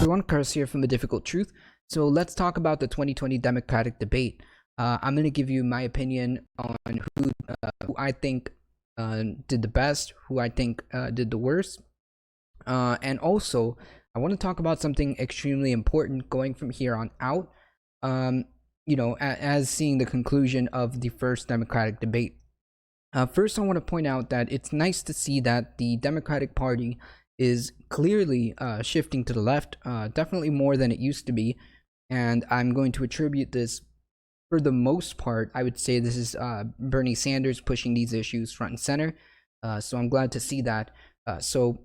everyone, Carlos here from ADifficultTruth. So let's talk about the 2020 Democratic debate. I'm going to give you my opinion on who I think did the best, who I think did the worst. And also, I want to talk about something extremely important going from here on out, as seeing the conclusion of the first Democratic debate. First, I want to point out that it's nice to see that the Democratic Party is clearly shifting to the left, definitely more than it used to be. And I'm going to attribute this, for the most part, I would say this is Bernie Sanders pushing these issues front and center. So I'm glad to see that. So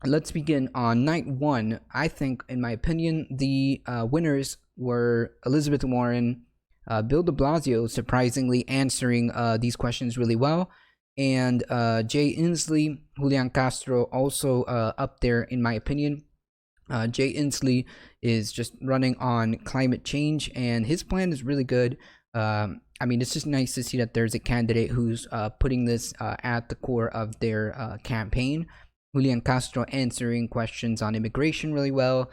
let's begin on night one. I think, in my opinion, the winners were Elizabeth Warren, Bill de Blasio, surprisingly answering these questions really well, and Jay Inslee, Julian Castro also up there in my opinion. Jay Inslee is just running on climate change, and his plan is really good. I mean, it's just nice to see that there's a candidate who's putting this at the core of their campaign. Julian Castro answering questions on immigration really well.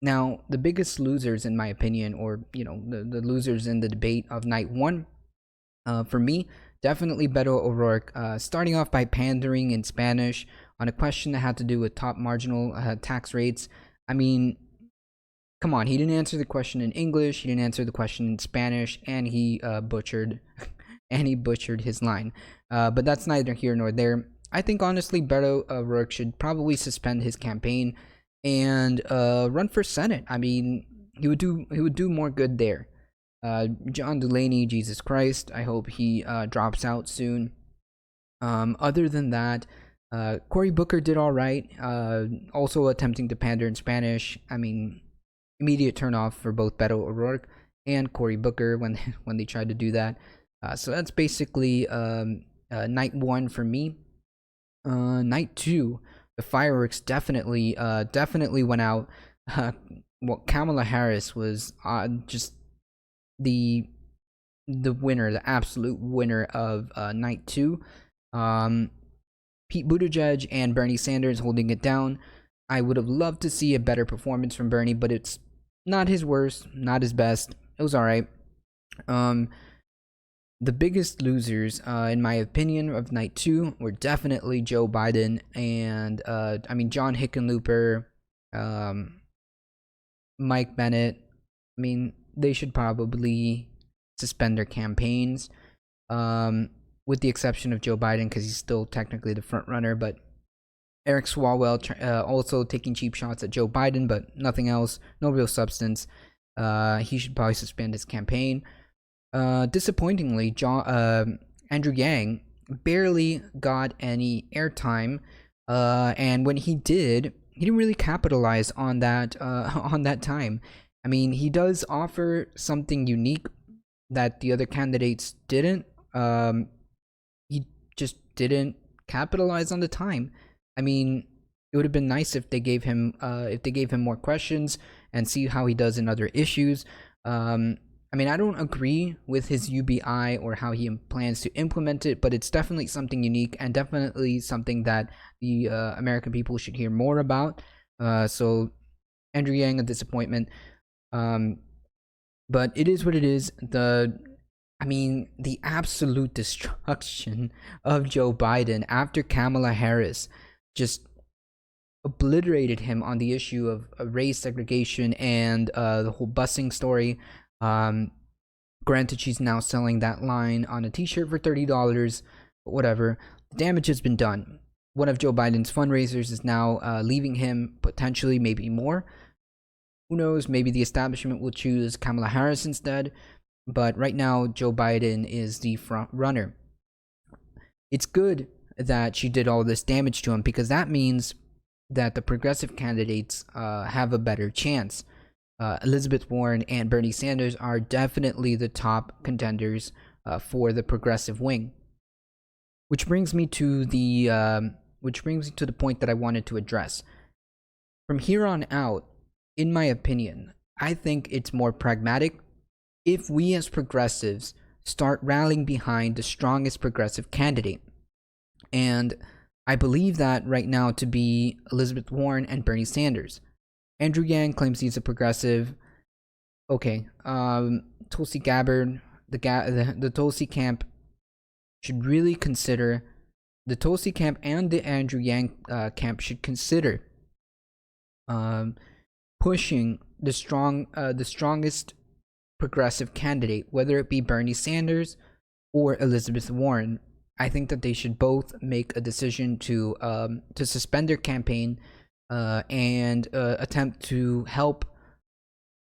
Now, the biggest losers, in my opinion, or the losers in the debate of night one, for me, definitely Beto O'Rourke, starting off by pandering in Spanish on a question that had to do with top marginal tax rates. I mean, come on, he didn't answer the question in English, he didn't answer the question in Spanish, and he butchered his line. But that's neither here nor there. I think honestly, Beto O'Rourke should probably suspend his campaign and run for Senate. I mean, he would do more good there. John Delaney, Jesus Christ, I hope he drops out soon. Other than that, Cory Booker did all right. Also attempting to pander in Spanish. I mean, immediate turnoff for both Beto O'Rourke and Cory Booker when they tried to do that. So that's basically night one for me. Night two, the fireworks definitely went out. Well, Kamala Harris was just the winner, the absolute winner of night two. Pete Buttigieg and Bernie Sanders holding it down. I would have loved to see a better performance from Bernie, but it's not his worst, not his best. It was all right. The biggest losers, in my opinion, of night two were definitely Joe Biden and John Hickenlooper, Mike Bennett. I mean, they should probably suspend their campaigns, with the exception of Joe Biden because he's still technically the front runner. But Eric Swalwell also taking cheap shots at Joe Biden, but nothing else, no real substance. He should probably suspend his campaign. Disappointingly, Andrew Yang barely got any airtime, and when he did, he didn't really capitalize on that time. I mean, he does offer something unique that the other candidates didn't. He just didn't capitalize on the time. I mean, it would have been nice if they gave him more questions and see how he does in other issues. I mean, I don't agree with his UBI or how he plans to implement it, but it's definitely something unique and definitely something that the American people should hear more about. So, Andrew Yang, a disappointment. But it is what it is. The absolute destruction of Joe Biden after Kamala Harris just obliterated him on the issue of race segregation and the whole busing story. Granted, she's now selling that line on a t-shirt for $30, but whatever. The damage has been done. One of Joe Biden's fundraisers is now leaving him, potentially, maybe more. Who knows? Maybe the establishment will choose Kamala Harris instead. But right now, Joe Biden is the front runner. It's good that she did all this damage to him because that means that the progressive candidates have a better chance. Elizabeth Warren and Bernie Sanders are definitely the top contenders for the progressive wing. Which brings me to the point that I wanted to address. From here on out, in my opinion, I think it's more pragmatic if we as progressives start rallying behind the strongest progressive candidate. And I believe that right now to be Elizabeth Warren and Bernie Sanders. Andrew Yang claims he's a progressive. Okay, Tulsi Gabbard, the Tulsi camp should really consider. The Tulsi camp and the Andrew Yang camp should consider pushing the strongest progressive candidate, whether it be Bernie Sanders or Elizabeth Warren. I think that they should both make a decision to suspend their campaign and attempt to help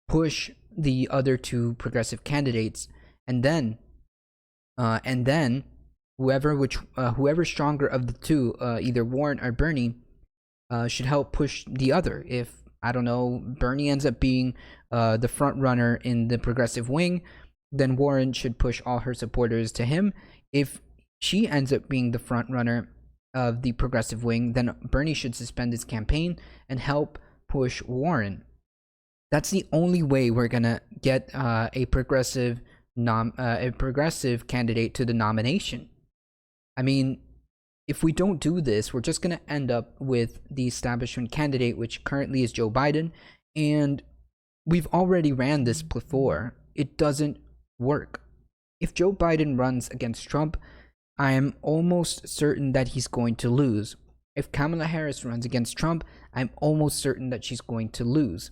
push the other two progressive candidates, and then whoever's stronger of the two, either Warren or Bernie, should help push the other. If, I don't know, Bernie ends up being the front runner in the progressive wing, then Warren should push all her supporters to him. If she ends up being the front runner of the progressive wing, then Bernie should suspend his campaign and help push Warren. That's the only way we're gonna get a progressive candidate to the nomination. I mean, if we don't do this, we're just gonna end up with the establishment candidate, which currently is Joe Biden, and we've already ran this before. It doesn't work. If Joe Biden runs against Trump, I am almost certain that he's going to lose. If Kamala Harris runs against Trump, I'm almost certain that she's going to lose.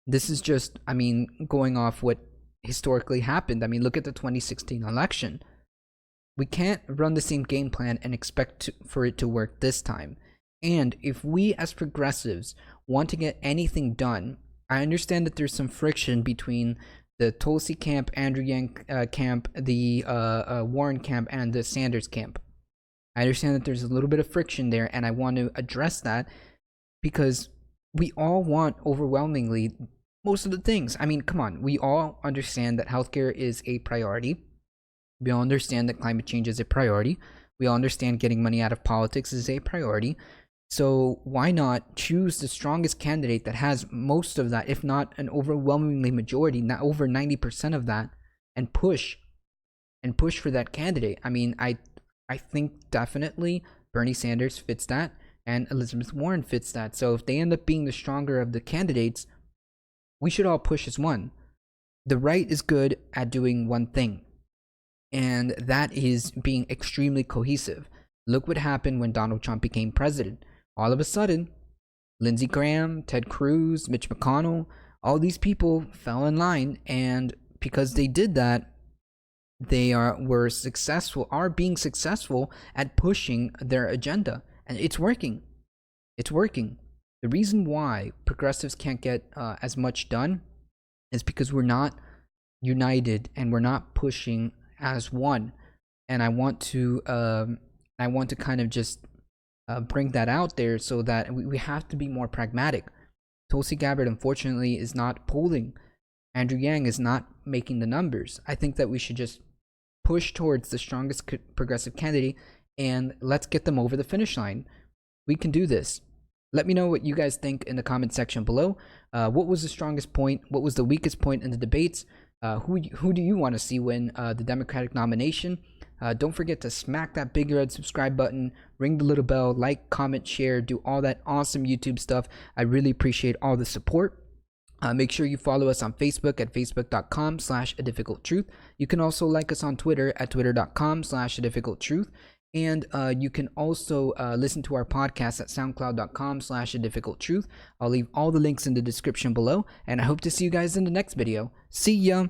This is just, I mean, going off what historically happened. I mean, look at the 2016 election. We can't run the same game plan and expect for it to work this time. And if we as progressives want to get anything done, I understand that there's some friction between the Tulsi camp, Andrew Yang camp, the Warren camp, and the Sanders camp. I understand that there's a little bit of friction there, and I want to address that because we all want overwhelmingly most of the things. I mean, come on, we all understand that healthcare is a priority. We all understand that climate change is a priority. We all understand getting money out of politics is a priority. So why not choose the strongest candidate that has most of that, if not an overwhelmingly majority, not over 90% of that, and push for that candidate? I mean, I think definitely Bernie Sanders fits that, and Elizabeth Warren fits that. So if they end up being the stronger of the candidates, we should all push as one. The right is good at doing one thing, and that is being extremely cohesive. Look what happened when Donald Trump became president. All of a sudden, Lindsey Graham, Ted Cruz, Mitch McConnell, all these people fell in line, and because they did that, they are being successful at pushing their agenda, and it's working. It's working. The reason why progressives can't get as much done is because we're not united and we're not pushing as one. And I want to kind of just bring that out there so that we have to be more pragmatic. Tulsi Gabbard, unfortunately, is not polling. Andrew Yang is not making the numbers. I think that we should just push towards the strongest progressive candidate and let's get them over the finish line. We can do this. Let me know what you guys think in the comment section below. What was the strongest point? What was the weakest point in the debates? Who do you want to see win the Democratic nomination? Don't forget to smack that big red subscribe button, ring the little bell, like, comment, share, do all that awesome YouTube stuff. I really appreciate all the support. Make sure you follow us on Facebook at facebook.com/ADifficultTruth. You can also like us on Twitter at twitter.com/ADifficultTruth. And you can also listen to our podcast at soundcloud.com/ADifficultTruth. I'll leave all the links in the description below, and I hope to see you guys in the next video. See ya!